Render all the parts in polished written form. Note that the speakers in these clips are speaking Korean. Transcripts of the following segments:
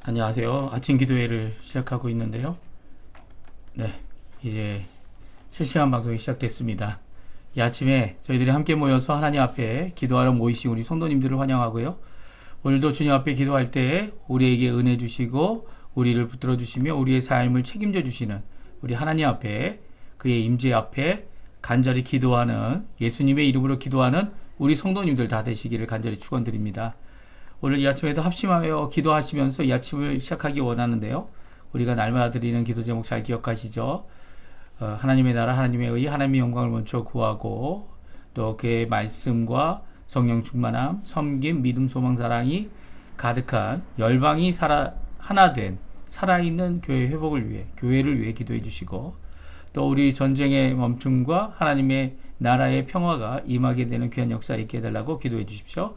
안녕하세요. 아침 기도회를 시작하고 있는데요. 네, 이제 실시간 방송이 시작됐습니다. 이 아침에 저희들이 함께 모여서 하나님 앞에 기도하러 모이신 우리 성도님들을 환영하고요. 오늘도 주님 앞에 기도할 때 우리에게 은혜 주시고 우리를 붙들어 주시며 우리의 삶을 책임져 주시는 우리 하나님 앞에, 그의 임재 앞에 간절히 기도하는, 예수님의 이름으로 기도하는 우리 성도님들 다 되시기를 간절히 축원드립니다. 오늘 이 아침에도 합심하여 기도하시면서 이 아침을 시작하기 원하는데요. 우리가 날마다 드리는 기도 제목 잘 기억하시죠? 하나님의 나라, 하나님의 의, 하나님의 영광을 먼저 구하고, 또 그의 말씀과 성령 충만함, 섬김, 믿음, 소망, 사랑이 가득한 열방이 하나 된 살아있는 교회 회복을 위해, 교회를 위해 기도해 주시고, 또 우리 전쟁의 멈춤과 하나님의 나라의 평화가 임하게 되는 귀한 역사 있게 해달라고 기도해 주십시오.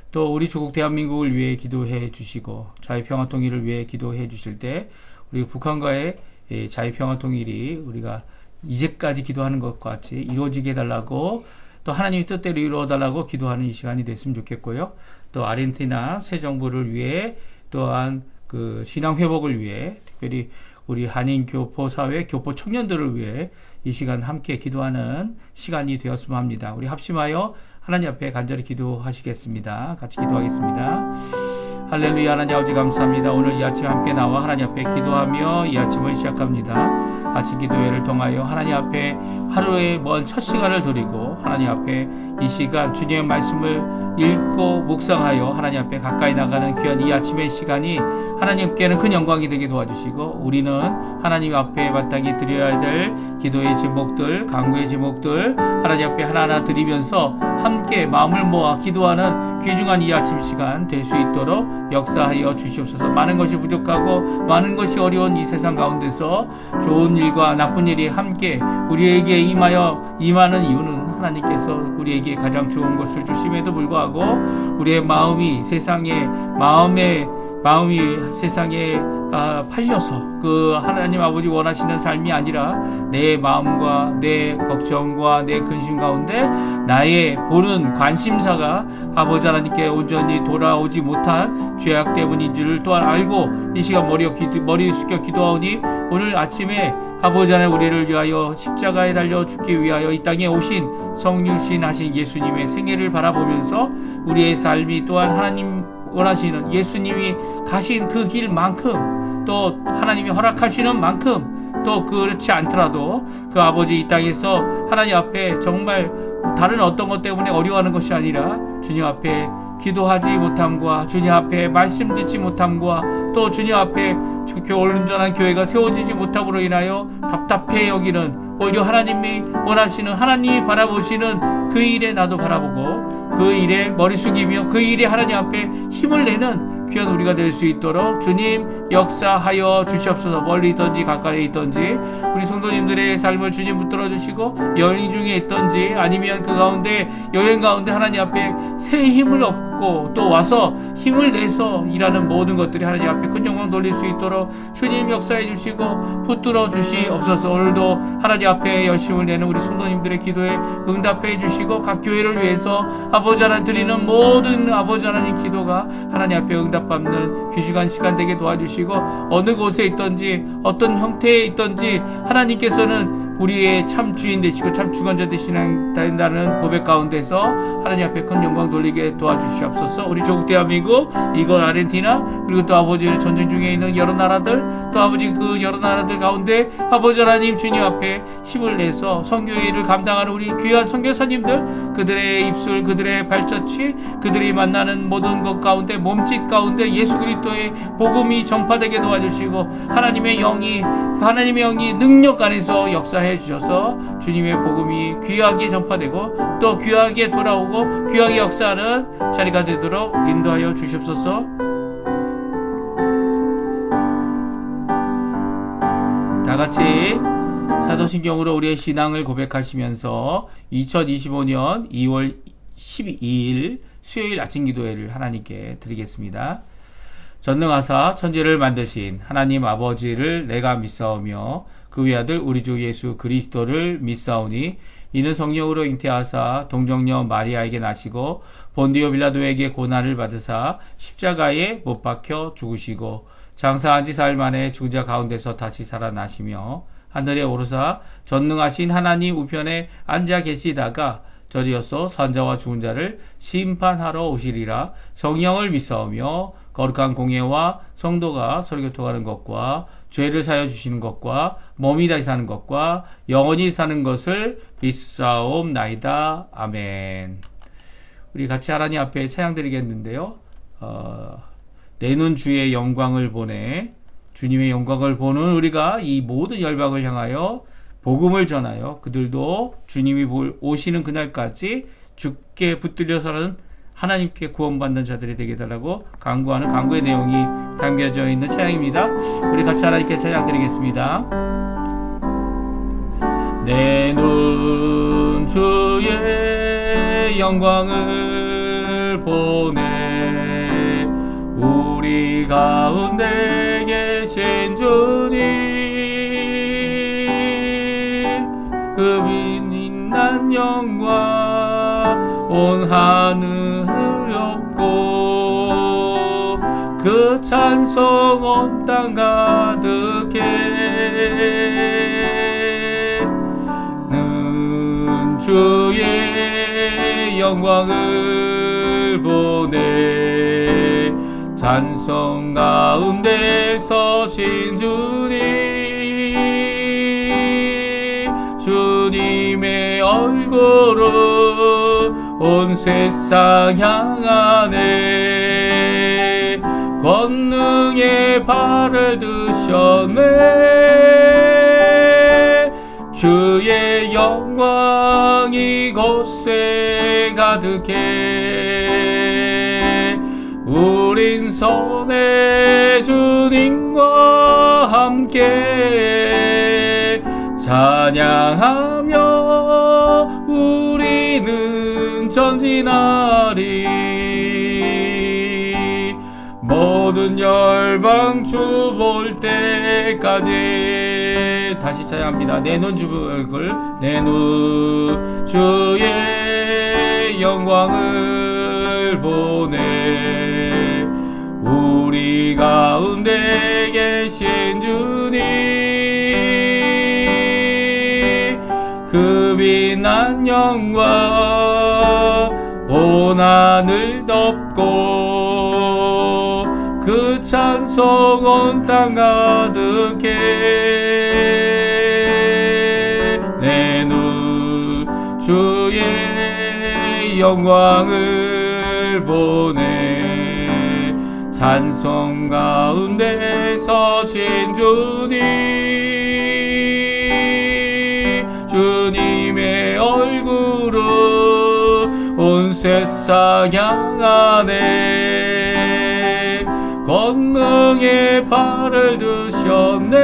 또 우리 조국 대한민국을 위해 기도해 주시고, 자유평화 통일을 위해 기도해 주실 때 우리 북한과의 자유평화 통일이 우리가 이제까지 기도하는 것과 같이 이루어지게 해달라고, 또 하나님의 뜻대로 이루어달라고 기도하는 이 시간이 됐으면 좋겠고요. 또 아르헨티나 새 정부를 위해, 또한 그 신앙 회복을 위해, 특별히 우리 한인 교포 사회, 교포 청년들을 위해 이 시간 함께 기도하는 시간이 되었으면 합니다. 우리 합심하여 하나님 앞에 간절히 기도하시겠습니다. 같이 기도하겠습니다. 할렐루야. 하나님 아버지 감사합니다. 오늘 이 아침에 함께 나와 하나님 앞에 기도하며 이 아침을 시작합니다. 아침 기도회를 통하여 하나님 앞에 하루의 먼 첫 시간을 드리고, 하나님 앞에 이 시간 주님의 말씀을 읽고 묵상하여 하나님 앞에 가까이 나가는 귀한 이 아침의 시간이 하나님께는 큰 영광이 되게 도와주시고, 우리는 하나님 앞에 마땅히 드려야 될 기도의 제목들, 간구의 제목들 하나님 앞에 하나하나 드리면서 함께 마음을 모아 기도하는 귀중한 이 아침 시간 될 수 있도록 역사하여 주시옵소서. 많은 것이 부족하고 많은 것이 어려운 이 세상 가운데서 좋은 일과 나쁜 일이 함께 우리에게 임하는 이유는 하나님께서 우리에게 가장 좋은 것을 주심에도 불구하고 우리의 마음이 세상에 팔려서 그 하나님 아버지 원하시는 삶이 아니라 내 마음과 내 걱정과 내 근심 가운데 나의 보는 관심사가 아버지 하나님께 온전히 돌아오지 못한 죄악 때문인 줄을 또한 알고 이 시간 머리 숙여 기도하오니, 오늘 아침에 아버지 하나님 우리를 위하여 십자가에 달려 죽기 위하여 이 땅에 오신 성육신 하신 예수님의 생애를 바라보면서 우리의 삶이 또한 하나님 원하시는 예수님이 가신 그 길만큼, 또 하나님이 허락하시는 만큼, 또 그렇지 않더라도 그 아버지 이 땅에서 하나님 앞에 정말 다른 어떤 것 때문에 어려워하는 것이 아니라 주님 앞에 기도하지 못함과 주님 앞에 말씀 듣지 못함과 또 주님 앞에 온전한 교회가 세워지지 못함으로 인하여 답답해 여기는, 오히려 하나님이 원하시는, 하나님이 바라보시는 그 일에 나도 바라보고 그 일에 머리 숙이며 그 일에 하나님 앞에 힘을 내는 귀한 우리가 될 수 있도록 주님 역사하여 주시옵소서. 멀리 있던지 가까이 있던지 우리 성도님들의 삶을 주님 붙들어 주시고, 여행 중에 있던지 아니면 그 가운데 여행 가운데 하나님 앞에 새 힘을 얻고 또 와서 힘을 내서 일하는 모든 것들이 하나님 앞에 큰 영광 돌릴 수 있도록 주님 역사해 주시고 붙들어 주시옵소서. 오늘도 하나님 앞에 열심을 내는 우리 성도님들의 기도에 응답해 주시고, 각 교회를 위해서 아버지 하나님 드리는 모든 아버지 하나님 기도가 하나님 앞에 응답받는 귀중한 시간 되게 도와주시고, 어느 곳에 있던지 어떤 형태에 있던지 하나님께서는 우리의 참 주인 되시고 참 주관자 되시는 고백 가운데서 하나님 앞에 큰 영광 돌리게 도와주시옵소서. 우리 조국 대한민국, 이곳 아르헨티나, 그리고 또 아버지의 전쟁 중에 있는 여러 나라들, 또 아버지 그 여러 나라들 가운데 아버지 하나님 주님 앞에 힘을 내서 선교의 일을 감당하는 우리 귀한 선교사님들, 그들의 입술, 그들의 발자취, 그들이 만나는 모든 것 가운데, 몸짓 가운데 예수 그리스도의 복음이 전파되게 도와주시고, 하나님의 영이 능력 안에서 역사해 주셔서 주님의 복음이 귀하게 전파되고 또 귀하게 돌아오고 귀하게 역사하는 자리가 되도록 인도하여 주시옵소서. 다 같이 사도신경으로 우리의 신앙을 고백하시면서 2025년 2월 12일 수요일 아침 기도회를 하나님께 드리겠습니다. 전능하사 천지를 만드신 하나님 아버지를 내가 믿사오며 그 외아들 우리 주 예수 그리스도를 믿사오니, 이는 성령으로 잉태하사 동정녀 마리아에게 나시고 본디오 빌라도에게 고난을 받으사 십자가에 못 박혀 죽으시고 장사한 지 사흘 만에 죽은 자 가운데서 다시 살아나시며 하늘에 오르사 전능하신 하나님 우편에 앉아 계시다가 저리어서 산자와 죽은 자를 심판하러 오시리라. 성령을 믿사오며 거룩한 공예와 성도가 설교통하는 것과 죄를 사여 주시는 것과 몸이 다시 사는 것과 영원히 사는 것을 믿사옵나이다. 아멘. 우리 같이 하나님 앞에 찬양 드리겠는데요. 내 눈 주의 영광을 보내, 주님의 영광을 보는 우리가 이 모든 열방을 향하여 복음을 전하여 그들도 주님이 오시는 그날까지 주께 붙들려서는 하나님께 구원받는 자들이 되게 해달라고 간구하는 간구의 내용이 담겨져 있는 찬양입니다. 우리 같이 하나님께 찬양 드리겠습니다. 내 눈 주의 영광을 보내, 우리 가운데 계신 주님, 그 빛난 영광 온 하늘 엎고, 그 찬송 온 땅 가득해. 는 주의 영광을 보내, 찬송 가운데 서신 주님, 주님의 얼굴을 온 세상 향하네. 권능의 발을 드셨네. 주의 영광 이곳에 가득해. 우린 선의 주님과 함께 찬양하며 우리는 전진하리. 모든 열방 주 볼 때까지. 다시 찬양합니다. 내 눈 주복을, 내 눈 주의 영광을 보내, 우리 가운데 계신 주님, 그 빛난 영광 온 하늘 덮고, 그 찬송 온 땅 가득해. 내 눈 주의 영광을 보내, 찬송 가운데 서신 주님, 주님의 얼굴을 온 세상 향하네. 권능의 발을 드셨네.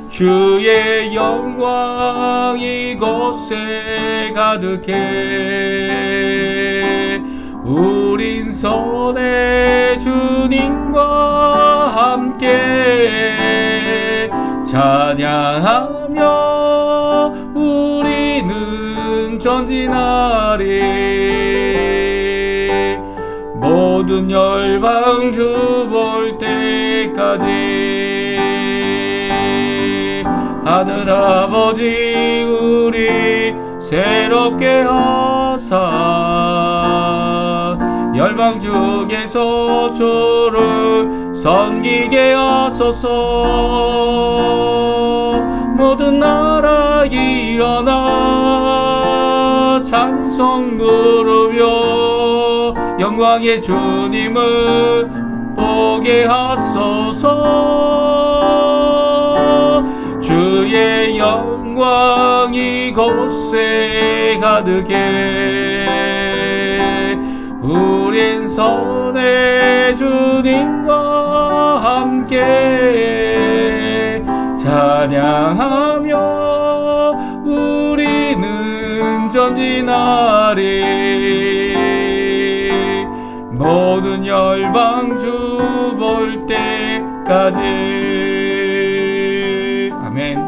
주의 영광 이곳에 가득해. 우린 선의 주님과 함께 찬양하며 우리는 전진하리. 모든 열방 주 볼 때까지. 하늘아버지 우리 새롭게 하사, 열방 중에서 주를 섬기게 하소서. 모든 나라 일어나 찬송 부르며 영광의 주님을 보게 하소서. 주의 영광 이곳에 가득해. 우린 선의 주님과 함께 찬양하며 우리는 전진하리. 모든 열방 주 볼 때까지. 아멘.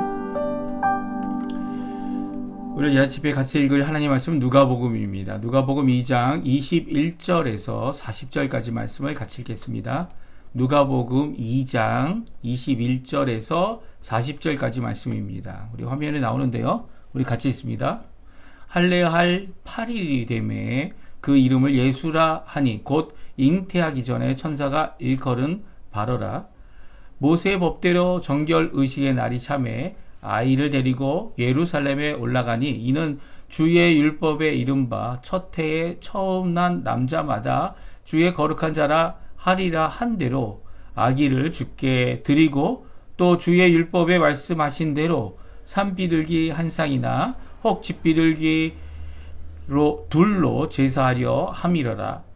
우리 아침에 같이 읽을 하나님 말씀 누가복음입니다. 누가복음 2장 21절에서 40절까지 말씀을 같이 읽겠습니다. 누가복음 2장 21절에서 40절까지 말씀입니다. 우리 화면에 나오는데요. 우리 같이 읽습니다. 할례할 8일이 되매 그 이름을 예수라 하니 곧 잉태하기 전에 천사가 일컬은 바로라. 모세의 법대로 정결 의식의 날이 참에 아이를 데리고 예루살렘에 올라가니 이는 주의 율법에 이른바 첫 해에 처음 난 남자마다 주의 거룩한 자라 하리라 한 대로 아기를 주께 드리고 또 주의 율법에 말씀하신 대로 산비둘기 한 쌍이나 혹 집비둘기로 둘로 제사하려 함이러라.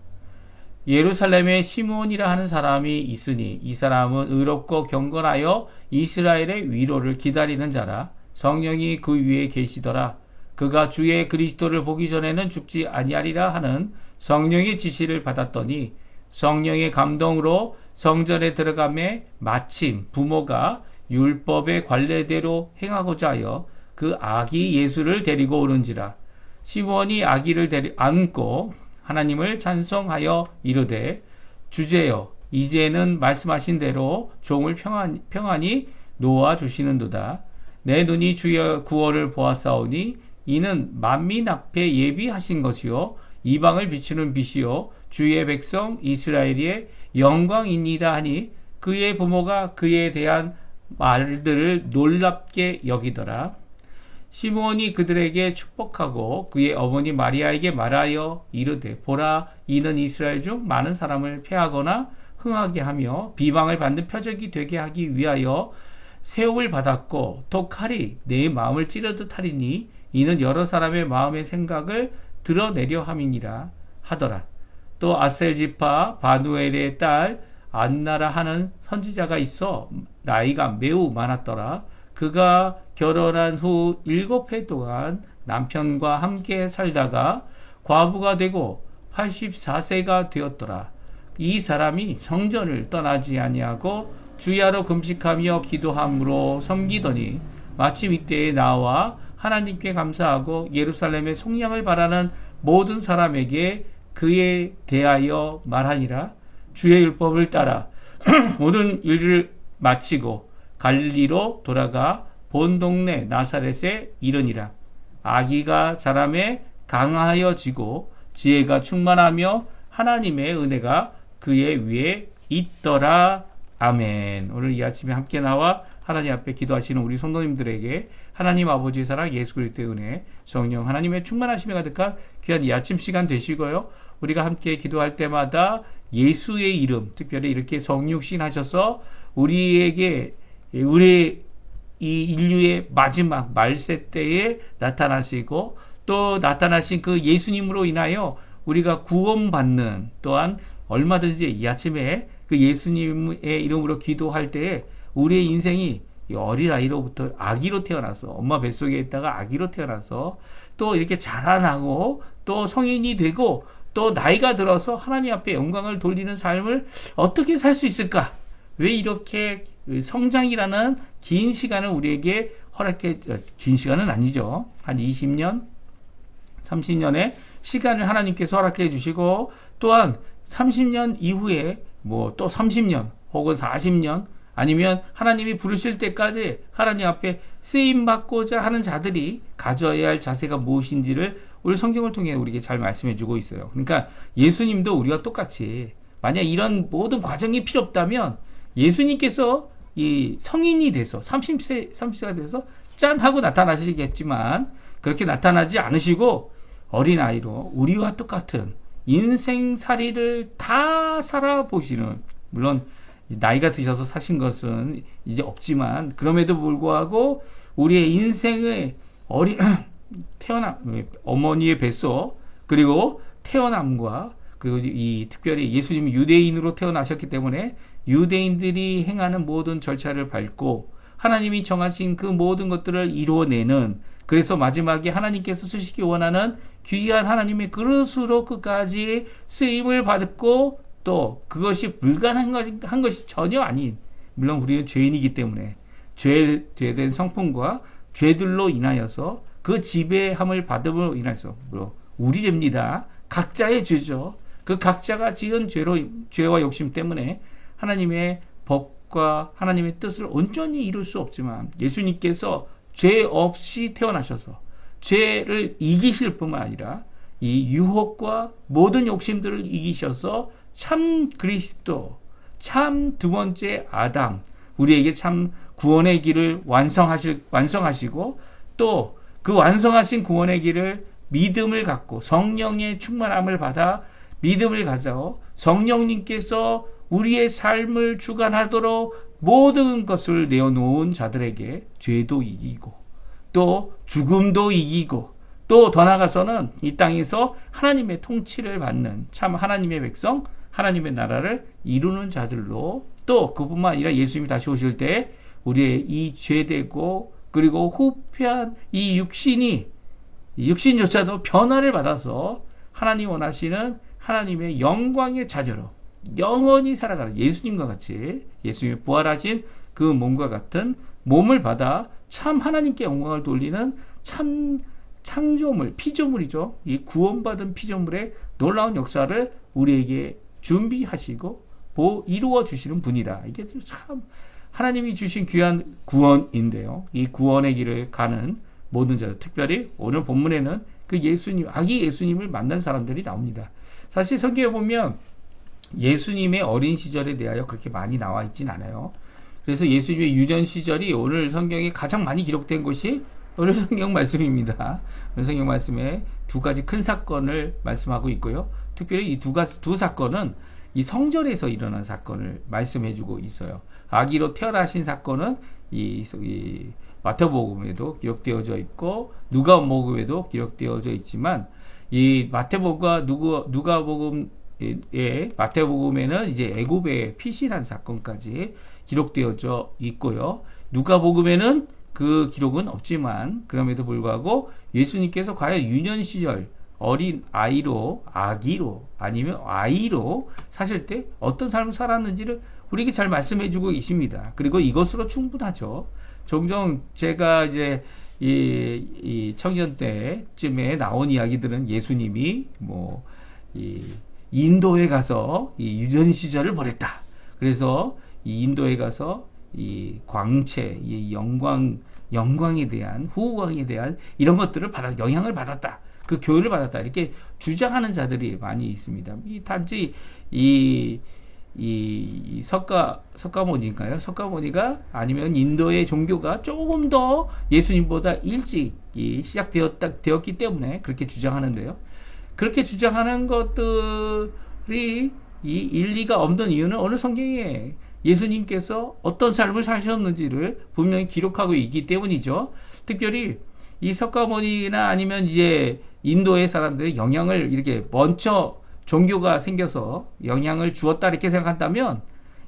예루살렘에 시므온이라 하는 사람이 있으니 이 사람은 의롭고 경건하여 이스라엘의 위로를 기다리는 자라. 성령이 그 위에 계시더라. 그가 주의 그리스도를 보기 전에는 죽지 아니하리라 하는 성령의 지시를 받았더니 성령의 감동으로 성전에 들어가매 마침 부모가 율법의 관례대로 행하고자 하여 그 아기 예수를 데리고 오는지라. 시므온이 아기를 안고 하나님을 찬송하여 이르되 주제여 이제는 말씀하신 대로 종을 평안히 놓아 주시는도다. 내 눈이 주의 구원을 보았사오니 이는 만민 앞에 예비하신 것이요 이방을 비추는 빛이요 주의 백성 이스라엘의 영광이니이다 하니 그의 부모가 그에 대한 말들을 놀랍게 여기더라. 시므온이 그들에게 축복하고 그의 어머니 마리아에게 말하여 이르되 보라 이는 이스라엘 중 많은 사람을 패하거나 흥하게 하며 비방을 받는 표적이 되게 하기 위하여 세움을 받았고 또 칼이 내 마음을 찌르듯 하리니 이는 여러 사람의 마음의 생각을 드러내려 함이니라 하더라. 또 아셀 지파 바누엘의 딸 안나라 하는 선지자가 있어 나이가 매우 많았더라. 그가 결혼한 후 7해 동안 남편과 함께 살다가 과부가 되고 84세가 되었더라. 이 사람이 성전을 떠나지 아니하고 주야로 금식하며 기도함으로 섬기더니 마침 이때에 나와 하나님께 감사하고 예루살렘의 속량을 바라는 모든 사람에게 그에 대하여 말하니라. 주의 율법을 따라 모든 일을 마치고 갈릴리로 돌아가 본 동네 나사렛에 이르니라. 아기가 자라매 강하여지고 지혜가 충만하며 하나님의 은혜가 그의 위에 있더라. 아멘. 오늘 이 아침에 함께 나와 하나님 앞에 기도하시는 우리 성도님들에게 하나님 아버지의 사랑 예수 그리스도의 은혜 성령 하나님의 충만하심에 가득한 귀한 이 아침 시간 되시고요. 우리가 함께 기도할 때마다 예수의 이름 특별히 이렇게 성육신 하셔서 우리에게 우리 이 인류의 마지막 말세 때에 나타나시고 또 나타나신 그 예수님으로 인하여 우리가 구원받는 또한 얼마든지 이 아침에 그 예수님의 이름으로 기도할 때에 우리의 인생이 어린아이로부터 아기로 태어나서 엄마 뱃속에 있다가 아기로 태어나서 또 이렇게 자라나고 또 성인이 되고 또 나이가 들어서 하나님 앞에 영광을 돌리는 삶을 어떻게 살 수 있을까? 왜 이렇게 성장이라는 긴 시간을 우리에게 긴 시간은 아니죠. 한 20년, 30년의 시간을 하나님께서 허락해 주시고 또한 30년 이후에 또 30년 혹은 40년 아니면 하나님이 부르실 때까지 하나님 앞에 쓰임받고자 하는 자들이 가져야 할 자세가 무엇인지를 우리 성경을 통해 우리에게 잘 말씀해 주고 있어요. 그러니까 예수님도 우리가 똑같이 만약 이런 모든 과정이 필요 없다면 예수님께서 이 성인이 돼서 30세가 돼서 짠 하고 나타나시겠지만 그렇게 나타나지 않으시고 어린아이로 우리와 똑같은 인생살이를 다 살아보시는, 물론 나이가 드셔서 사신 것은 이제 없지만 그럼에도 불구하고 우리의 인생의 어머니의 뱃속 그리고 태어남과 그리고 이 특별히 예수님이 유대인으로 태어나셨기 때문에 유대인들이 행하는 모든 절차를 밟고 하나님이 정하신 그 모든 것들을 이루어내는, 그래서 마지막에 하나님께서 쓰시기 원하는 귀한 하나님의 그릇으로 끝까지 쓰임을 받고 또 그것이 불가능한 것이 전혀 아닌, 물론 우리는 죄인이기 때문에 죄된 성품과 죄들로 인하여서 그 지배함을 받음으로 인해서 우리 죄입니다. 각자의 죄죠. 그 각자가 지은 죄와 욕심 때문에 하나님의 법과 하나님의 뜻을 온전히 이룰 수 없지만 예수님께서 죄 없이 태어나셔서 죄를 이기실 뿐만 아니라 이 유혹과 모든 욕심들을 이기셔서 참 그리스도, 참 두 번째 아담, 우리에게 참 구원의 길을 완성하시고 또 그 완성하신 구원의 길을 믿음을 갖고 성령의 충만함을 받아 믿음을 가져 성령님께서 우리의 삶을 주관하도록 모든 것을 내어놓은 자들에게 죄도 이기고 또 죽음도 이기고 또 더 나아가서는 이 땅에서 하나님의 통치를 받는 참 하나님의 백성, 하나님의 나라를 이루는 자들로 또 그뿐만 아니라 예수님이 다시 오실 때 우리의 이 죄되고 그리고 후패한 이 육신조차도 변화를 받아서 하나님 원하시는 하나님의 영광의 자녀로 영원히 살아가는 예수님과 같이 예수님이 부활하신 그 몸과 같은 몸을 받아 참 하나님께 영광을 돌리는 참 창조물, 피조물이죠. 이 구원받은 피조물의 놀라운 역사를 우리에게 준비하시고 이루어 주시는 분이다. 이게 참 하나님이 주신 귀한 구원인데요. 이 구원의 길을 가는 모든 자들, 특별히 오늘 본문에는 그 아기 예수님을 만난 사람들이 나옵니다. 사실 성경에 보면 예수님의 어린 시절에 대하여 그렇게 많이 나와 있진 않아요. 그래서 예수님의 유년 시절이 오늘 성경에 가장 많이 기록된 것이 오늘 성경 말씀입니다. 오늘 성경 말씀에 두 가지 큰 사건을 말씀하고 있고요. 특별히 이 두 사건은 이 성전에서 일어난 사건을 말씀해주고 있어요. 아기로 태어나신 사건은 이 마태복음에도 기록되어져 있고 누가복음에도 기록되어져 있지만 이 마태복음과 마태복음에는 이제 애굽의 피신한 사건까지 기록되어져 있고요. 누가복음에는 그 기록은 없지만 그럼에도 불구하고 예수님께서 과연 유년 시절 어린 아기로 아니면 아이로 사실 때 어떤 삶을 살았는지를 우리에게 잘 말씀해주고 계십니다. 그리고 이것으로 충분하죠. 종종 제가 이제 이 청년 때쯤에 나온 이야기들은 예수님이 인도에 가서 이 유년 시절을 보냈다. 그래서 이 인도에 가서 이 광채, 이 영광에 대한 후광에 대한 이런 것들을 영향을 받았다. 그 교훈을 받았다. 이렇게 주장하는 자들이 많이 있습니다. 단지 이 석가모니인가요? 석가모니가 아니면 인도의 종교가 조금 더 예수님보다 일찍 시작되었기 때문에 그렇게 주장하는데요. 그렇게 주장하는 것들이 이 일리가 없는 이유는 어느 성경에 예수님께서 어떤 삶을 사셨는지를 분명히 기록하고 있기 때문이죠. 특별히 이 석가모니나 아니면 이제 인도의 사람들의 영향을 이렇게 먼저 종교가 생겨서 영향을 주었다 이렇게 생각한다면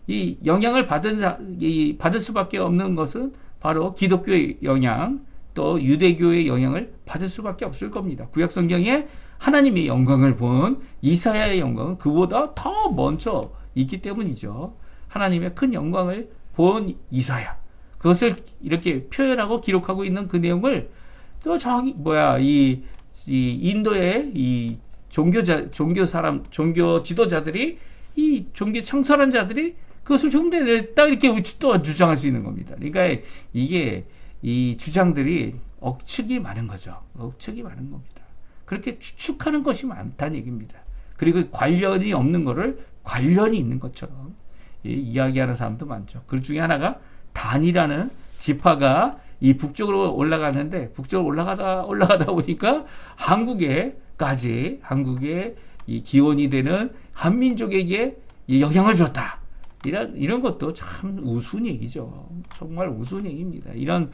이 영향을 받을 수밖에 없는 것은 바로 기독교의 영향 또 유대교의 영향을 받을 수밖에 없을 겁니다. 구약 성경에 하나님의 영광을 본 이사야의 영광은 그보다 더 먼저 있기 때문이죠. 하나님의 큰 영광을 본 이사야 그것을 이렇게 표현하고 기록하고 있는 그 내용을 또 이 인도의 이 종교 지도자들이 이 종교 창설한 자들이 그것을 흉내냈다 이렇게 또 주장할 수 있는 겁니다. 그러니까 이게 이 주장들이 억측이 많은 거죠. 억측이 많은 겁니다. 그렇게 추측하는 것이 많다는 얘기입니다. 그리고 관련이 없는 거를 관련이 있는 것처럼 이야기하는 사람도 많죠. 그 중에 하나가 단이라는 지파가 이 북쪽으로 올라가는데 북쪽으로 올라가다 보니까 한국의 이 기원이 되는 한민족에게 영향을 줬다. 이런 것도 참 우스운 얘기죠. 정말 우스운 얘기입니다. 이런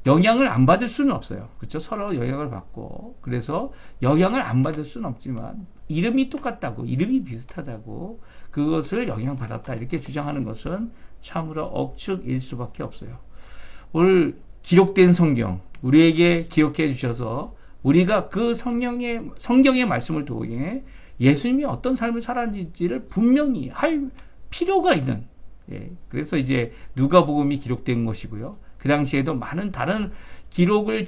영향을 안 받을 수는 없어요. 그렇죠? 서로 영향을 받고 그래서 영향을 안 받을 수는 없지만 이름이 똑같다고 이름이 비슷하다고 그것을 영향받았다 이렇게 주장하는 것은 참으로 억측일 수밖에 없어요. 오늘 기록된 성경 우리에게 기록해 주셔서 우리가 그 성경의 말씀을 통해 예수님이 어떤 삶을 살았는지를 분명히 할 필요가 있는 그래서 이제 누가복음이 기록된 것이고요. 그 당시에도 많은 다른 기록을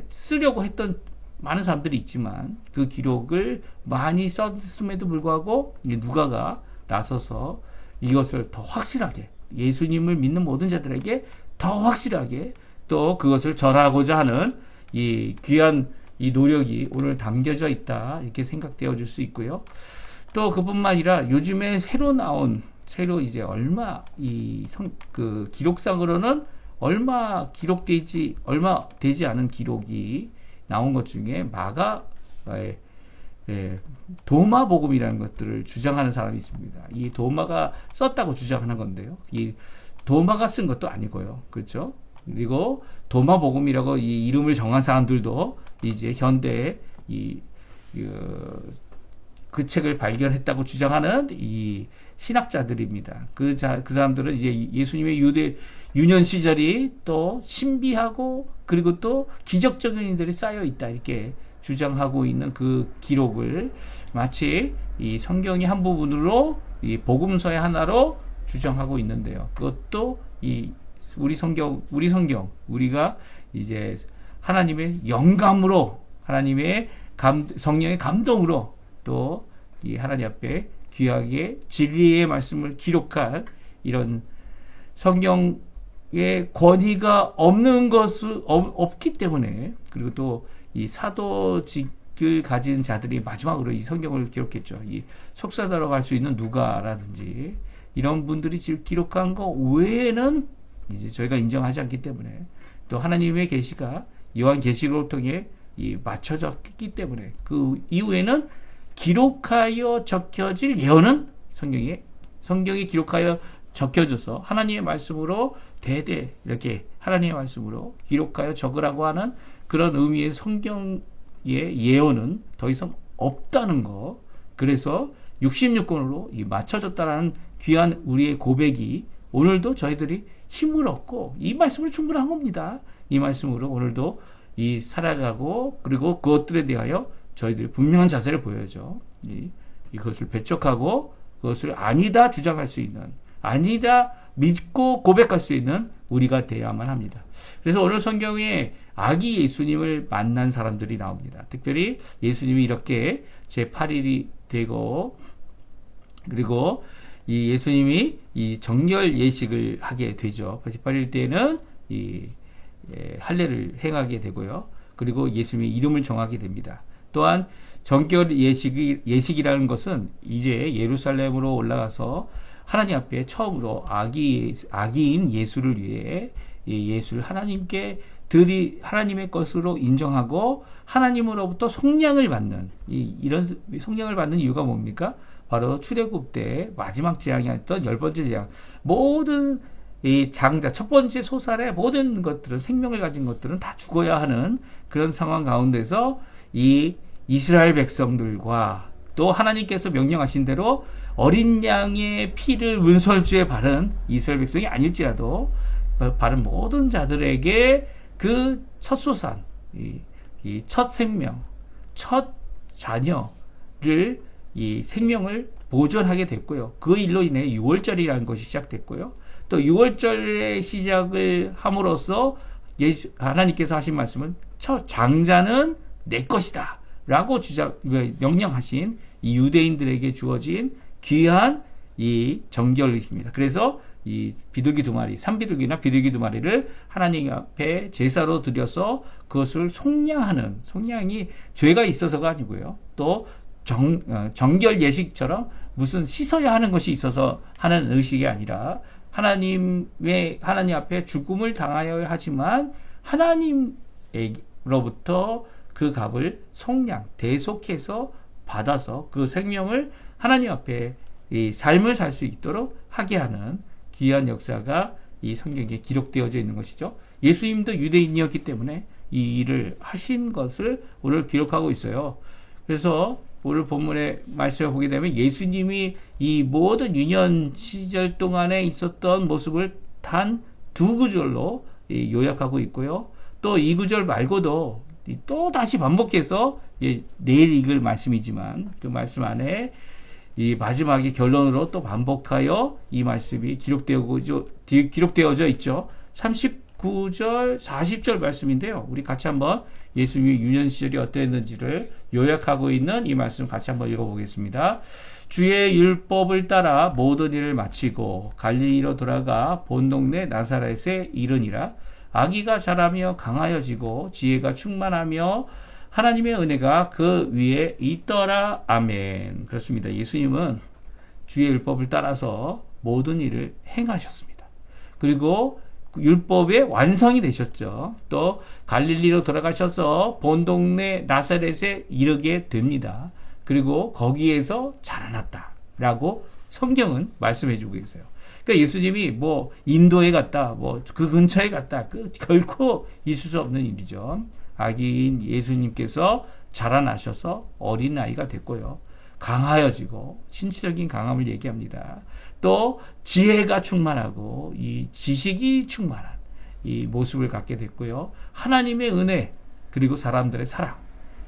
쓰려고 했던 많은 사람들이 있지만 그 기록을 많이 썼음에도 불구하고 누가가 나서서 이것을 더 확실하게 예수님을 믿는 모든 자들에게 더 확실하게 또 그것을 전하고자 하는 이 귀한 이 노력이 오늘 담겨져 있다 이렇게 생각되어 줄 수 있고요. 또 그뿐만 아니라 요즘에 새로 이제 얼마 그 기록상으로는 얼마 되지 않은 기록이 나온 것 중에 도마복음이라는 것들을 주장하는 사람이 있습니다. 이 도마가 썼다고 주장하는 건데요. 이 도마가 쓴 것도 아니고요. 그렇죠? 그리고 도마복음이라고 이 이름을 정한 사람들도 이제 현대에 그 책을 발견했다고 주장하는 이 신학자들입니다. 그 사람들은 이제 예수님의 유년 시절이 또 신비하고 그리고 또 기적적인 일들이 쌓여 있다 이렇게 주장하고 있는 그 기록을 마치 이 성경의 한 부분으로 이 복음서의 하나로 주장하고 있는데요. 그것도 우리가 이제 하나님의 영감으로 하나님의 성령의 감동으로 또 이 하나님 앞에 귀하게 진리의 말씀을 기록할 이런 성경의 권위가 없기 때문에 그리고 또 이 사도직을 가진 자들이 마지막으로 이 성경을 기록했죠. 이 속사다라고 할 수 있는 누가라든지 이런 분들이 지금 기록한 거 외에는 이제 저희가 인정하지 않기 때문에 또 하나님의 계시가 요한 계시록을 통해 맞춰졌기 때문에 그 이후에는 기록하여 적혀질 예언은 성경에 기록하여 적혀져서 하나님의 말씀으로 대대 이렇게 하나님의 말씀으로 기록하여 적으라고 하는 그런 의미의 성경의 예언은 더 이상 없다는 거. 그래서 66권으로 맞춰졌다라는 귀한 우리의 고백이 오늘도 저희들이 힘을 얻고 이 말씀으로 충분한 겁니다. 이 말씀으로 오늘도 살아가고 그리고 그것들에 대하여 저희들이 분명한 자세를 보여야죠. 이것을 배척하고 그것을 아니다 주장할 수 있는 아니다 믿고 고백할 수 있는 우리가 되어야만 합니다. 그래서 오늘 성경에 아기 예수님을 만난 사람들이 나옵니다. 특별히 예수님이 이렇게 제8일이 되고 그리고 이 예수님이 이 정결 예식을 하게 되죠. 18일 때는 할례를 행하게 되고요. 그리고 예수님의 이름을 정하게 됩니다. 또한 정결 예식이라는 것은 이제 예루살렘으로 올라가서 하나님 앞에 처음으로 아기인 예수를 위해 예수를 하나님의 것으로 인정하고 하나님으로부터 속량을 받는 이런 속량을 받는 이유가 뭡니까? 바로 출애굽 때 마지막 재앙이었던 10번째 재앙. 모든 이 장자 첫 번째 소살의 모든 것들은 생명을 가진 것들은 다 죽어야 하는 그런 상황 가운데서 이 이스라엘 백성들과 또 하나님께서 명령하신 대로 어린 양의 피를 문설주에 바른 이스라엘 백성이 아닐지라도 바른 모든 자들에게 그 첫 소산, 이 첫 생명, 첫 자녀를 이 생명을 보존하게 됐고요. 그 일로 인해 6월절이라는 것이 시작됐고요. 또 6월절의 시작을 함으로써 하나님께서 하신 말씀은 첫 장자는 내 것이다 라고 명령하신 이 유대인들에게 주어진 귀한 이 정결입니다. 그래서 이 비둘기 2마리, 산비둘기나 비둘기 2마리를 하나님 앞에 제사로 드려서 그것을 속량이 죄가 있어서가 아니고요. 또 정결 예식처럼 무슨 씻어야 하는 것이 있어서 하는 의식이 아니라 하나님 앞에 죽음을 당하여야 하지만 하나님으로부터 그 값을 대속해서 받아서 그 생명을 하나님 앞에 이 삶을 살 수 있도록 하게 하는 귀한 역사가 이 성경에 기록되어져 있는 것이죠. 예수님도 유대인이었기 때문에 이 일을 하신 것을 오늘 기록하고 있어요. 그래서 오늘 본문의 말씀을 보게 되면 예수님이 이 모든 유년 시절 동안에 있었던 모습을 단 2구절로 요약하고 있고요. 또 이 구절 말고도 또 다시 반복해서 내일 읽을 말씀이지만 그 말씀 안에 이 마지막에 결론으로 또 반복하여 이 말씀이 기록되어져 있죠. 39절, 40절 말씀인데요. 우리 같이 한번 예수님의 유년 시절이 어땠는지를 요약하고 있는 이 말씀 같이 한번 읽어보겠습니다. 주의 율법을 따라 모든 일을 마치고 갈릴리로 돌아가 본 동네 나사렛에 이르니라. 아기가 자라며 강하여지고 지혜가 충만하며 하나님의 은혜가 그 위에 있더라. 아멘. 그렇습니다. 예수님은 주의 율법을 따라서 모든 일을 행하셨습니다. 그리고 율법의 완성이 되셨죠. 또 갈릴리로 돌아가셔서 본 동네 나사렛에 이르게 됩니다. 그리고 거기에서 자라났다라고 성경은 말씀해주고 계세요. 그러니까 예수님이 뭐 인도에 갔다, 뭐 그 근처에 갔다, 결코 있을 수 없는 일이죠. 아기인 예수님께서 자라나셔서 어린아이가 됐고요. 강하여지고 신체적인 강함을 얘기합니다. 또 지혜가 충만하고 이 지식이 충만한 이 모습을 갖게 됐고요. 하나님의 은혜 그리고 사람들의 사랑,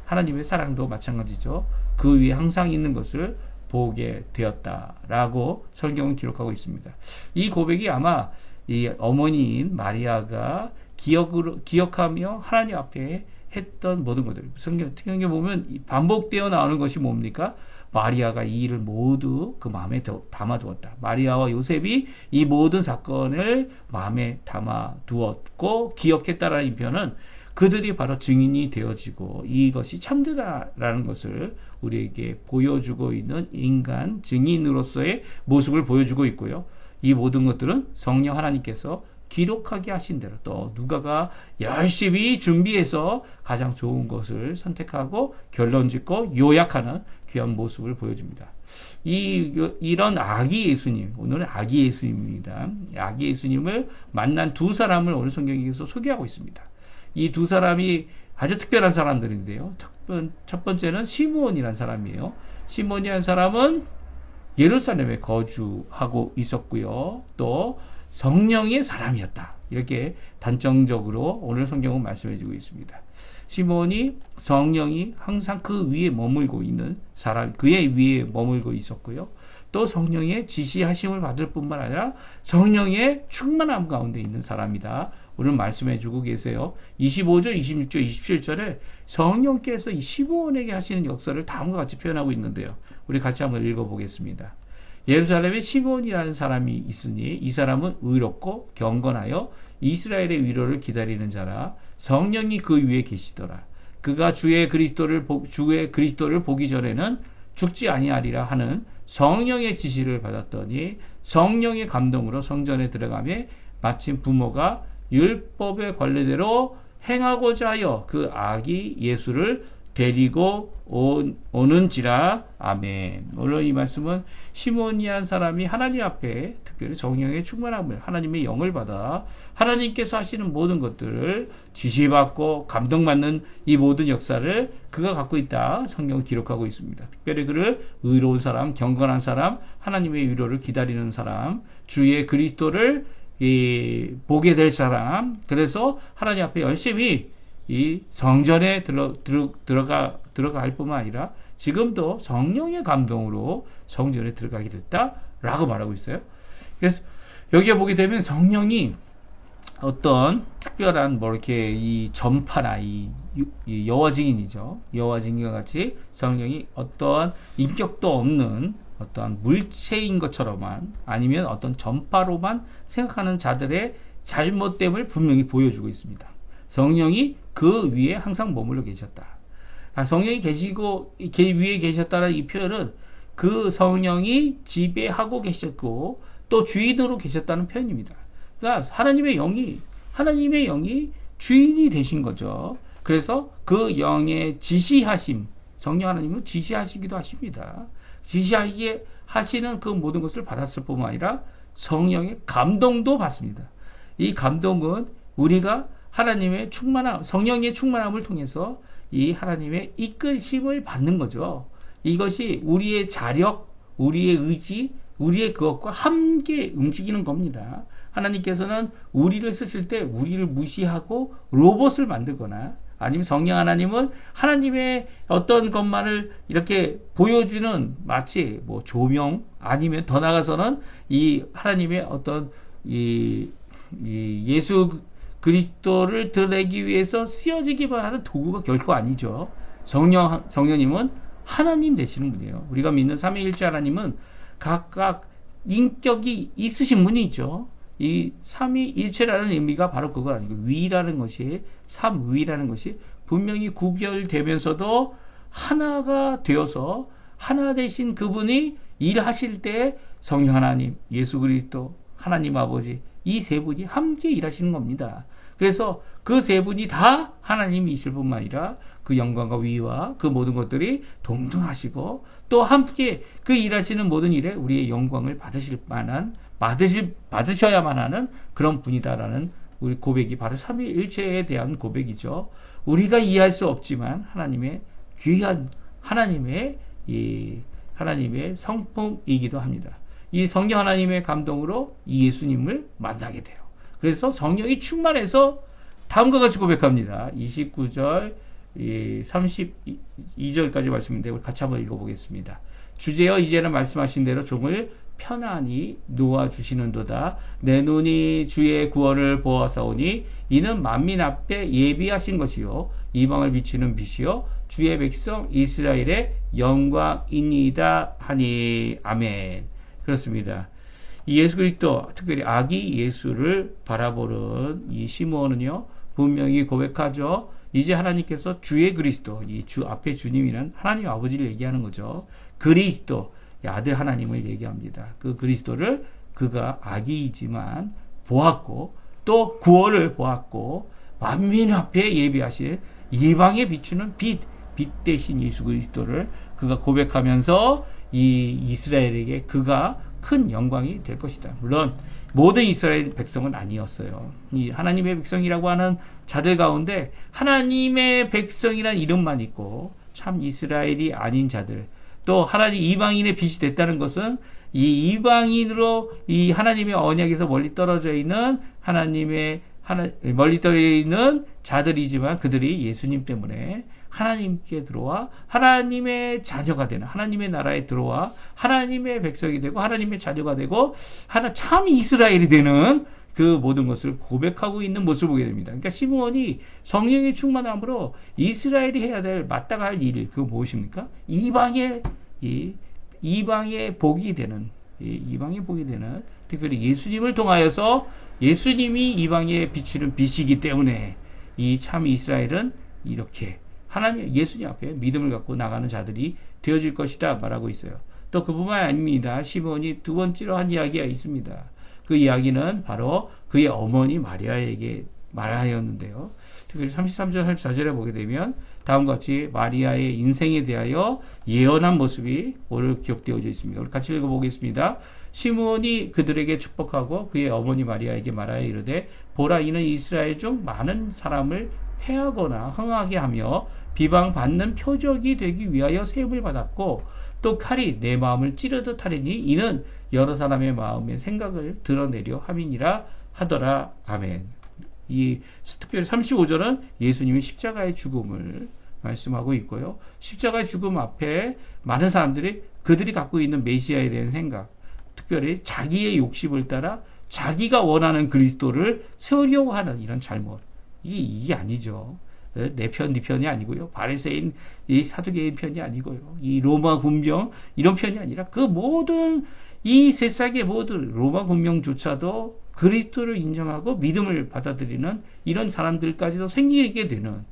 하나님의 사랑도 마찬가지죠. 그 위에 항상 있는 것을 보게 되었다라고 성경은 기록하고 있습니다. 이 고백이 아마 이 어머니인 마리아가 기억하며 하나님 앞에 했던 모든 것들. 성경에 보면 반복되어 나오는 것이 뭡니까? 마리아가 이 일을 모두 그 마음에 담아두었다. 마리아와 요셉이 이 모든 사건을 마음에 담아두었고 기억했다라는 표현은 그들이 바로 증인이 되어지고 이것이 참되다라는 것을 우리에게 보여주고 있는 인간 증인으로서의 모습을 보여주고 있고요. 이 모든 것들은 성령 하나님께서 기록하게 하신 대로 또 누가가 열심히 준비해서 가장 좋은 것을 선택하고 결론 짓고 요약하는 귀한 모습을 보여줍니다. 이런 아기 예수님, 오늘은 아기 예수님입니다. 아기 예수님을 만난 두 사람을 오늘 성경에서 소개하고 있습니다. 이 두 사람이 아주 특별한 사람들인데요. 첫 번째는 시므온이라는 사람이에요. 시므온이라는 사람은 예루살렘에 거주하고 있었고요. 또 성령의 사람이었다. 이렇게 단정적으로 오늘 성경은 말씀해주고 있습니다. 시므온이 성령이 항상 그 위에 머물고 있는 사람, 그의 위에 머물고 있었고요. 또 성령의 지시하심을 받을 뿐만 아니라 성령의 충만함 가운데 있는 사람이다. 오늘 말씀해주고 계세요. 25절, 26절, 27절에 성령께서 이 시므온에게 하시는 역사를 다음과 같이 표현하고 있는데요. 우리 같이 한번 읽어보겠습니다. 예루살렘에 시므온이라는 사람이 있으니 이 사람은 의롭고 경건하여 이스라엘의 위로를 기다리는 자라. 성령이 그 위에 계시더라. 그가 주의 그리스도를 보기 전에는 죽지 아니하리라 하는 성령의 지시를 받았더니 성령의 감동으로 성전에 들어가며 마침 부모가 율법의 관례대로 행하고자 하여 그 아기 예수를 데리고 오는지라. 아멘. 오늘 이 말씀은 시므온이한 사람이 하나님 앞에 특별히 성령의 충만함을 하나님의 영을 받아 하나님께서 하시는 모든 것들을 지시받고 감동받는 이 모든 역사를 그가 갖고 있다. 성경은 기록하고 있습니다. 특별히 그를 의로운 사람, 경건한 사람, 하나님의 위로를 기다리는 사람, 주의 그리스도를 보게 될 사람, 그래서 하나님 앞에 열심히 이 성전에 들어갈 뿐만 아니라 지금도 성령의 감동으로 성전에 들어가게 됐다라고 말하고 있어요. 그래서 여기에 보게 되면 성령이 어떤 특별한 이렇게 이 전파나 이 여호와 증인이죠. 여호와 증인과 같이 성령이 어떠한 인격도 없는 어떠한 물체인 것처럼만 아니면 어떤 전파로만 생각하는 자들의 잘못됨을 분명히 보여주고 있습니다. 성령이 그 위에 항상 머물러 계셨다. 성령이 계시고 위에 계셨다는 이 표현은 그 성령이 지배하고 계셨고 또 주인으로 계셨다는 표현입니다. 그러니까 하나님의 영이 주인이 되신 거죠. 그래서 그 영의 지시하심, 성령 하나님은 지시하시기도 하십니다. 지시하시게 하시는 그 모든 것을 받았을 뿐만 아니라 성령의 감동도 받습니다. 이 감동은 우리가 하나님의 성령의 충만함을 통해서 이 하나님의 이끌심을 받는 거죠. 이것이 우리의 자력, 우리의 의지, 우리의 그것과 함께 움직이는 겁니다. 하나님께서는 우리를 쓰실 때 우리를 무시하고 로봇을 만들거나 아니면 성령 하나님은 하나님의 어떤 것만을 이렇게 보여주는 마치 조명 아니면 더 나아가서는 이 하나님의 어떤 이 예수 그리스도를 드러내기 위해서 쓰여지기만 하는 도구가 결코 아니죠. 성령님은 하나님 되시는 분이에요. 우리가 믿는 삼위일체 하나님은 각각 인격이 있으신 분이죠. 이 삼위일체라는 의미가 바로 그거 아니고 위라는 것이 삼위라는 것이 분명히 구별되면서도 하나가 되어서 하나 되신 그분이 일하실 때 성령 하나님, 예수 그리스도, 하나님 아버지 이 세 분이 함께 일하시는 겁니다. 그래서 그 세 분이 다 하나님이실 뿐만 아니라 그 영광과 위와 그 모든 것들이 동등하시고 또 함께 그 일하시는 모든 일에 우리의 영광을 받으셔야만 하는 그런 분이다라는 우리 고백이 바로 삼위일체에 대한 고백이죠. 우리가 이해할 수 없지만 하나님의 귀한 하나님의 성품이기도 합니다. 이 성령 하나님의 감동으로 이 예수님을 만나게 돼요. 그래서 성령이 충만해서 다음과 같이 고백합니다. 29절, 32절까지 말씀인데 우리 같이 한번 읽어보겠습니다. 주제여 이제는 말씀하신 대로 종을 편안히 놓아주시는도다. 내 눈이 주의 구원을 보아사오니 이는 만민 앞에 예비하신 것이요 이방을 비추는 빛이요 주의 백성 이스라엘의 영광이니이다 하니. 아멘. 그렇습니다. 이 예수 그리스도, 특별히 아기 예수를 바라보는 이 시므온은요 분명히 고백하죠. 이제 하나님께서 주의 그리스도, 이 주 앞에 주님이란 하나님 아버지를 얘기하는 거죠. 그리스도, 아들 하나님을 얘기합니다. 그 그리스도를 그가 아기이지만 보았고 또 구원을 보았고 만민 앞에 예비하신 이방에 비추는 빛 대신 예수 그리스도를 그가 고백하면서 이 이스라엘에게 그가 큰 영광이 될 것이다. 물론 모든 이스라엘 백성은 아니었어요. 이 하나님의 백성이라고 하는 자들 가운데 하나님의 백성이란 이름만 있고 참 이스라엘이 아닌 자들, 또 하나님 이방인의 빛이 됐다는 것은 이 이방인으로 이 하나님의 언약에서 멀리 떨어져 있는 멀리 떨어져 있는 자들이지만 그들이 예수님 때문에 하나님께 들어와 하나님의 자녀가 되는, 하나님의 나라에 들어와 하나님의 백성이 되고 하나님의 자녀가 되고 참 이스라엘이 되는 그 모든 것을 고백하고 있는 모습을 보게 됩니다. 그러니까 시므온이 성령의 충만함으로 이스라엘이 해야 될 마땅 할 일, 그거 무엇입니까? 이방의 복이 되는, 특별히 예수님을 통하여서 예수님이 이방에 비추는 빛이기 때문에 이 참 이스라엘은 이렇게 예수님 앞에 믿음을 갖고 나가는 자들이 되어질 것이다 말하고 있어요. 또 그뿐만 아닙니다. 시므온이 두 번째로 한 이야기가 있습니다. 그 이야기는 바로 그의 어머니 마리아였는데요. 특별히 33절, 34절에 보게 되면 다음과 같이 마리아의 인생에 대하여 예언한 모습이 오늘 기록되어져 있습니다. 우리 같이 읽어보겠습니다. 시므온이 그들에게 축복하고 그의 어머니 마리아에게 말하여 이르되 보라 이는 이스라엘 중 많은 사람을 패하거나 흥하게 하며 비방받는 표적이 되기 위하여 세움을 받았고 또 칼이 내 마음을 찌르듯 하리니 이는 여러 사람의 마음의 생각을 드러내려 함이니라 하더라. 아멘. 이 특별히 35절은 예수님의 십자가의 죽음을 말씀하고 있고요. 십자가의 죽음 앞에 많은 사람들이 그들이 갖고 있는 메시아에 대한 생각, 특별히 자기의 욕심을 따라 자기가 원하는 그리스도를 세우려고 하는 이런 잘못, 이게 아니죠. 내 편, 네 편이 아니고요. 바리새인, 이 사두개인 편이 아니고요. 이 로마 군병 이런 편이 아니라 그 모든 이 세상의 모든 로마 군병조차도 그리스도를 인정하고 믿음을 받아들이는 이런 사람들까지도 생기게 되는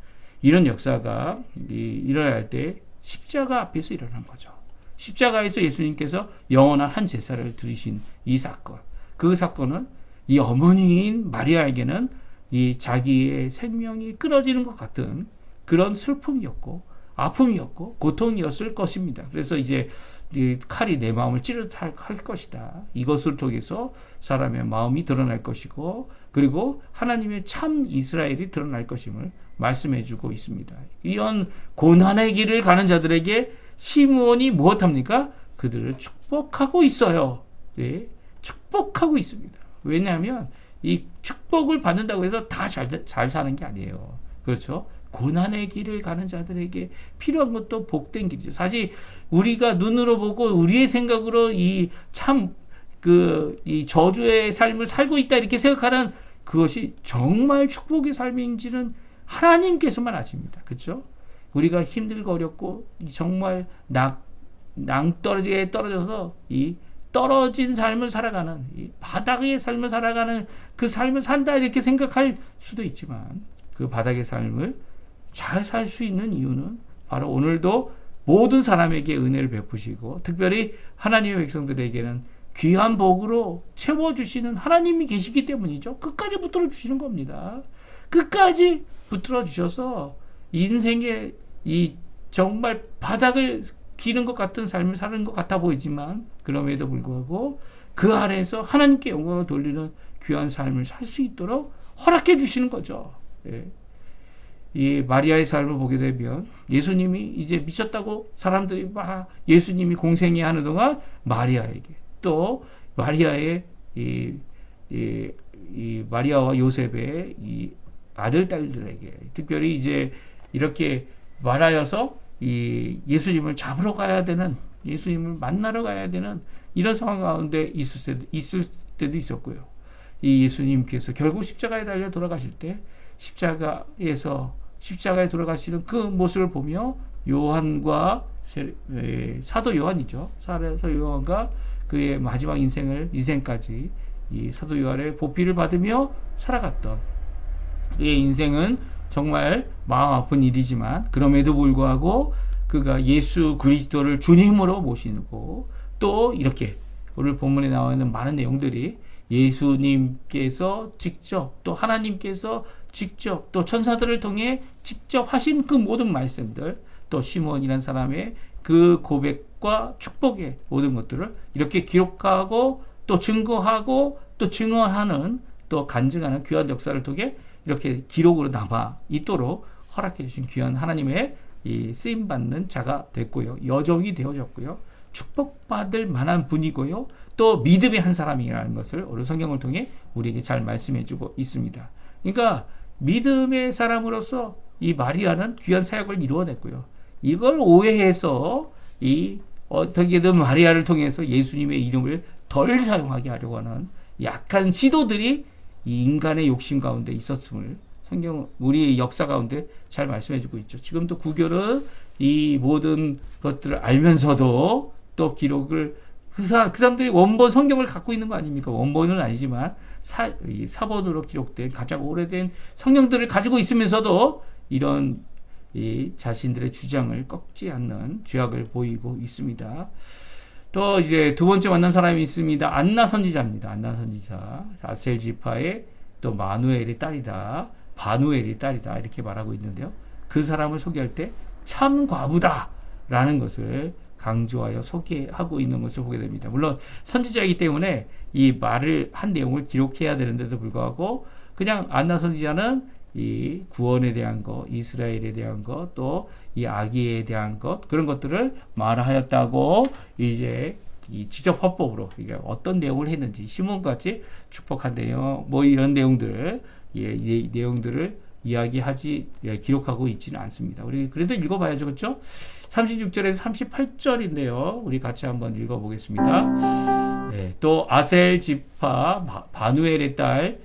이런 역사가 일어날 때 십자가 앞에서 일어난 거죠. 십자가에서 예수님께서 영원한 한 제사를 드리신 이 사건, 그 사건은 이 어머니인 마리아에게는 이 자기의 생명이 끊어지는 것 같은 그런 슬픔이었고 아픔이었고 고통이었을 것입니다. 그래서 이제 이 칼이 내 마음을 찌르듯 할 것이다. 이것을 통해서 사람의 마음이 드러날 것이고 그리고 하나님의 참 이스라엘이 드러날 것임을 말씀해주고 있습니다. 이런 고난의 길을 가는 자들에게 시므온이 무엇합니까? 그들을 축복하고 있어요. 네, 축복하고 있습니다. 왜냐하면 이 축복을 받는다고 해서 다 잘 사는 게 아니에요. 그렇죠? 고난의 길을 가는 자들에게 필요한 것도 복된 길이죠. 사실 우리가 눈으로 보고 우리의 생각으로 이 저주의 삶을 살고 있다 이렇게 생각하는 그것이 정말 축복의 삶인지는 하나님께서만 아십니다. 그렇죠? 우리가 힘들고 어렵고 정말 낭떠러지에 떨어져서 이 떨어진 삶을 살아가는, 이 바닥의 삶을 살아가는 그 삶을 산다 이렇게 생각할 수도 있지만, 그 바닥의 삶을 잘 살 수 있는 이유는 바로 오늘도 모든 사람에게 은혜를 베푸시고 특별히 하나님의 백성들에게는 귀한 복으로 채워주시는 하나님이 계시기 때문이죠. 끝까지 붙들어 주시는 겁니다. 끝까지 붙들어 주셔서 인생의 이 정말 바닥을 기는 것 같은 삶을 사는 것 같아 보이지만, 그럼에도 불구하고 그 안에서 하나님께 영광을 돌리는 귀한 삶을 살 수 있도록 허락해 주시는 거죠. 예. 이 마리아의 삶을 보게 되면 예수님이 이제 미쳤다고 사람들이 막 예수님이 공생애 하는 동안 마리아에게, 또 마리아의 이 마리아와 요셉의 이 아들 딸들에게 특별히 이제 이렇게 말하여서 이 예수님을 잡으러 가야 되는, 예수님을 만나러 가야 되는 이런 상황 가운데 있을 때도 있었고요. 이 예수님께서 결국 십자가에 달려 돌아가실 때 십자가에 돌아가시는 그 모습을 보며 요한과 사도 요한이죠. 사도 요한과 그의 마지막 인생까지 이 사도 요한의 보필을 받으며 살아갔던 그의 인생은 정말 마음 아픈 일이지만, 그럼에도 불구하고 그가 예수 그리스도를 주님으로 모시고, 또 이렇게 오늘 본문에 나와 있는 많은 내용들이 예수님께서 직접, 또 하나님께서 직접, 또 천사들을 통해 직접 하신 그 모든 말씀들, 또 시몬이라는 사람의 그 고백과 축복의 모든 것들을 이렇게 기록하고 또 증거하고 또 증언하는, 또 간증하는 귀한 역사를 통해 이렇게 기록으로 남아 있도록 허락해 주신 귀한 하나님의 이 쓰임받는 자가 됐고요. 여종이 되어졌고요. 축복받을 만한 분이고요. 또 믿음의 한 사람이라는 것을 오늘 성경을 통해 우리에게 잘 말씀해 주고 있습니다. 그러니까 믿음의 사람으로서 이 마리아는 귀한 사역을 이루어냈고요. 이걸 오해해서 이 어떻게든 마리아를 통해서 예수님의 이름을 덜 사용하게 하려고 하는 약한 시도들이 이 인간의 욕심 가운데 있었음을 성경 우리의 역사 가운데 잘 말씀해 주고 있죠. 지금도 구교는 이 모든 것들을 알면서도 또 기록을 그 사람들이 원본 성경을 갖고 있는 거 아닙니까? 원본은 아니지만 사본으로 기록된 가장 오래된 성경들을 가지고 있으면서도 이런 이 자신들의 주장을 꺾지 않는 죄악을 보이고 있습니다. 또 이제 두 번째 만난 사람이 있습니다. 안나 선지자입니다. 안나 선지자, 아셀 지파의 또 마누엘의 딸이다, 바누엘의 딸이다 이렇게 말하고 있는데요. 그 사람을 소개할 때 참 과부다라는 것을 강조하여 소개하고 있는 것을 보게 됩니다. 물론 선지자이기 때문에 이 말을 한 내용을 기록해야 되는데도 불구하고 그냥 안나 선지자는 이 구원에 대한 것, 이스라엘에 대한 것, 또 이 아기에 대한 것, 그런 것들을 말하였다고 이제 이 직접 헌법으로 이게 어떤 내용을 했는지 시몬같이 축복한 내용, 뭐 이런 내용들, 이 내용들을 이야기하지 기록하고 있지는 않습니다. 우리 그래도 읽어봐야죠, 그렇죠? 36절에서 38절인데요. 우리 같이 한번 읽어보겠습니다. 네, 또 아셀 지파 바누엘의 딸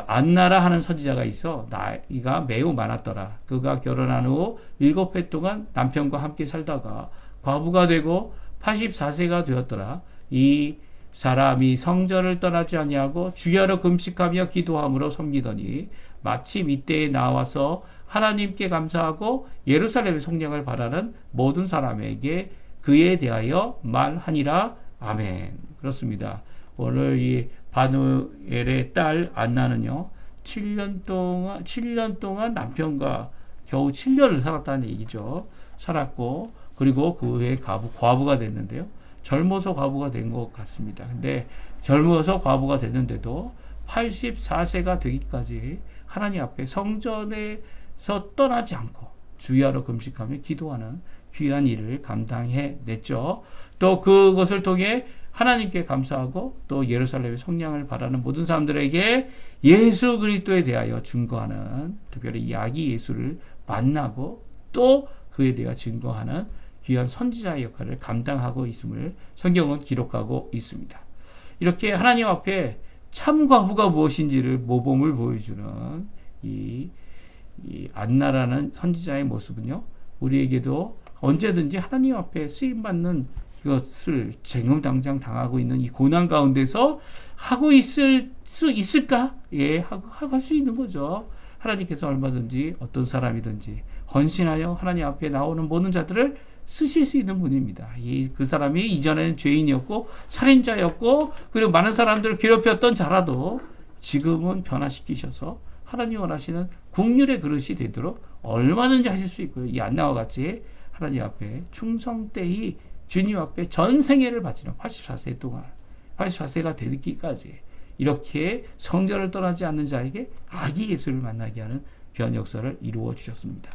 안나라 하는 선지자가 있어 나이가 매우 많았더라. 그가 결혼한 후 7해 동안 남편과 함께 살다가 과부가 되고 84세가 되었더라. 이 사람이 성전을 떠나지 아니하고 주야로 금식하며 기도함으로 섬기더니 마침 이때에 나와서 하나님께 감사하고 예루살렘의 속량을 바라는 모든 사람에게 그에 대하여 말하니라. 아멘. 그렇습니다. 오늘 이 바누엘의 딸 안나는요, 7년 동안 남편과 겨우 7년을 살았다는 얘기죠. 살았고, 그리고 그 후에 과부가 됐는데요. 젊어서 과부가 된 것 같습니다. 근데 젊어서 과부가 됐는데도 84세가 되기까지 하나님 앞에 성전에서 떠나지 않고 주야로 금식하며 기도하는 귀한 일을 감당해냈죠. 또 그것을 통해 하나님께 감사하고 또 예루살렘의 속량을 바라는 모든 사람들에게 예수 그리스도에 대하여 증거하는, 특별히 이 아기 예수를 만나고 또 그에 대하여 증거하는 귀한 선지자의 역할을 감당하고 있음을 성경은 기록하고 있습니다. 이렇게 하나님 앞에 참과 후가 무엇인지를 모범을 보여주는 이 안나라는 선지자의 모습은요, 우리에게도 언제든지 하나님 앞에 쓰임받는 이것을 지금 당장 당하고 있는 이 고난 가운데서 하고 있을 수 있을까? 예, 할 수 있는 거죠. 하나님께서 얼마든지 어떤 사람이든지 헌신하여 하나님 앞에 나오는 모든 자들을 쓰실 수 있는 분입니다. 그 사람이 이전에는 죄인이었고 살인자였고 그리고 많은 사람들을 괴롭혔던 자라도 지금은 변화시키셔서 하나님 원하시는 국률의 그릇이 되도록 얼마든지 하실 수 있고요. 이 안나와 같이 하나님 앞에 충성되이 주님 앞에 전생애를 바치는 84세 동안 84세가 되기까지 이렇게 성전을 떠나지 않는 자에게 아기 예수를 만나게 하는 귀한 역사를 이루어 주셨습니다.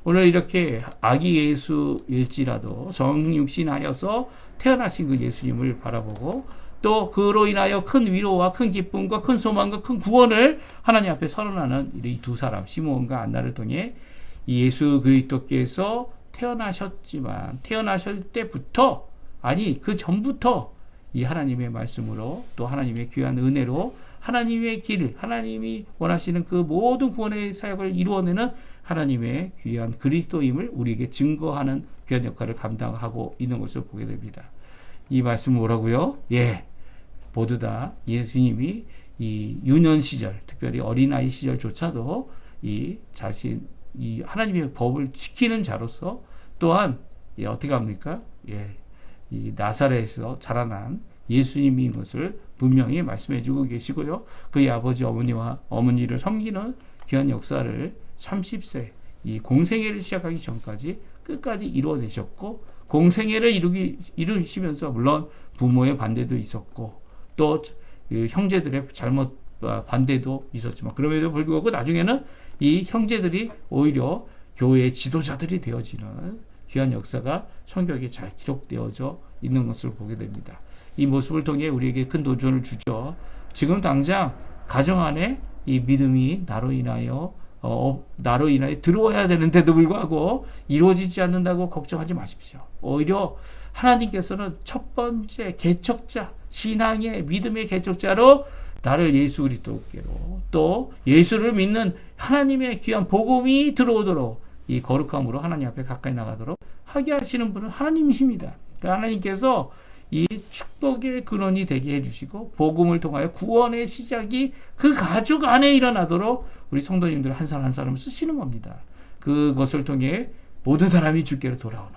오늘 이렇게 아기 예수일지라도 정육신하여서 태어나신 그 예수님을 바라보고 또 그로 인하여 큰 위로와 큰 기쁨과 큰 소망과 큰 구원을 하나님 앞에 선언하는 이 두 사람 시므온과 안나를 통해 예수 그리스도께서 태어나셨지만 태어나실 때부터 아니 그 전부터 이 하나님의 말씀으로 또 하나님의 귀한 은혜로 하나님의 길, 하나님이 원하시는 그 모든 구원의 사역을 이루어내는 하나님의 귀한 그리스도임을 우리에게 증거하는 귀한 역할을 감당하고 있는 것을 보게 됩니다. 이 말씀 뭐라고요? 예, 모두 다 예수님이 이 유년 시절, 특별히 어린아이 시절조차도 이 하나님의 법을 지키는 자로서 또한 어떻게 합니까? 예, 이 나사렛에서 자라난 예수님인 것을 분명히 말씀해주고 계시고요. 그의 아버지 어머니와 어머니를 섬기는 귀한 역사를 30세 이 공생애를 시작하기 전까지 끝까지 이루어내셨고 공생애를 이루시면서 물론 부모의 반대도 있었고 또 형제들의 잘못 반대도 있었지만 그럼에도 불구하고 나중에는 이 형제들이 오히려 교회의 지도자들이 되어지는 귀한 역사가 성경에 잘 기록되어져 있는 것을 보게 됩니다. 이 모습을 통해 우리에게 큰 도전을 주죠. 지금 당장 가정 안에 이 믿음이 나로 인하여 들어와야 되는데도 불구하고 이루어지지 않는다고 걱정하지 마십시오. 오히려 하나님께서는 첫 번째 개척자, 신앙의 믿음의 개척자로 나를 예수 그리스도께로 또 예수를 믿는 하나님의 귀한 복음이 들어오도록 이 거룩함으로 하나님 앞에 가까이 나가도록 하게 하시는 분은 하나님이십니다. 그러니까 하나님께서 이 축복의 근원이 되게 해주시고 복음을 통하여 구원의 시작이 그 가족 안에 일어나도록 우리 성도님들 한 사람 한 사람을 쓰시는 겁니다. 그것을 통해 모든 사람이 주께로 돌아오는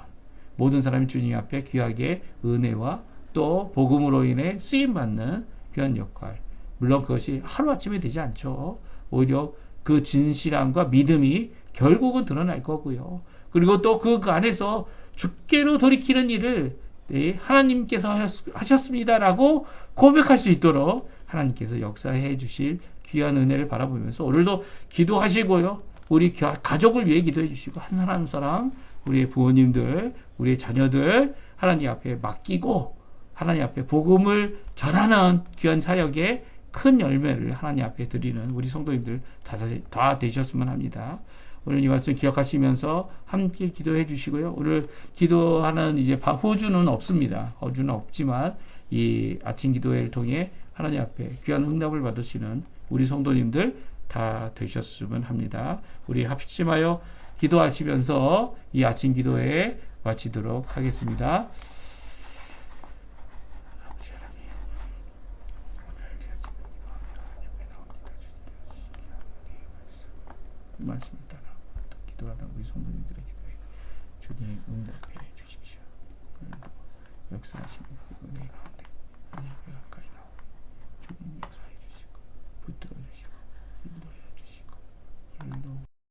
모든 사람이 주님 앞에 귀하게 은혜와 또 복음으로 인해 쓰임받는 귀한 역할. 물론 그것이 하루아침에 되지 않죠. 오히려 그 진실함과 믿음이 결국은 드러날 거고요. 그리고 또 그 안에서 주께로 돌이키는 일을 하나님께서 하셨습니다라고 고백할 수 있도록 하나님께서 역사해 주실 귀한 은혜를 바라보면서 오늘도 기도하시고요. 우리 가족을 위해 기도해 주시고 한 사람 한 사람 우리의 부모님들, 우리의 자녀들 하나님 앞에 맡기고 하나님 앞에 복음을 전하는 귀한 사역에 큰 열매를 하나님 앞에 드리는 우리 성도님들 다 되셨으면 합니다. 오늘 이 말씀 기억하시면서 함께 기도해 주시고요. 오늘 기도하는 이제 후주는 없습니다. 후주는 없지만 이 아침 기도회를 통해 하나님 앞에 귀한 응답을 받으시는 우리 성도님들 다 되셨으면 합니다. 우리 합심하여 기도하시면서 이 아침 기도회 마치도록 하겠습니다. 말씀 따라 기도하는 우리 성도님들의 기도에 주님 응답해 주십시오. 그리고 역사하시는 그 은혜 가운데 하나님 앞에 가까이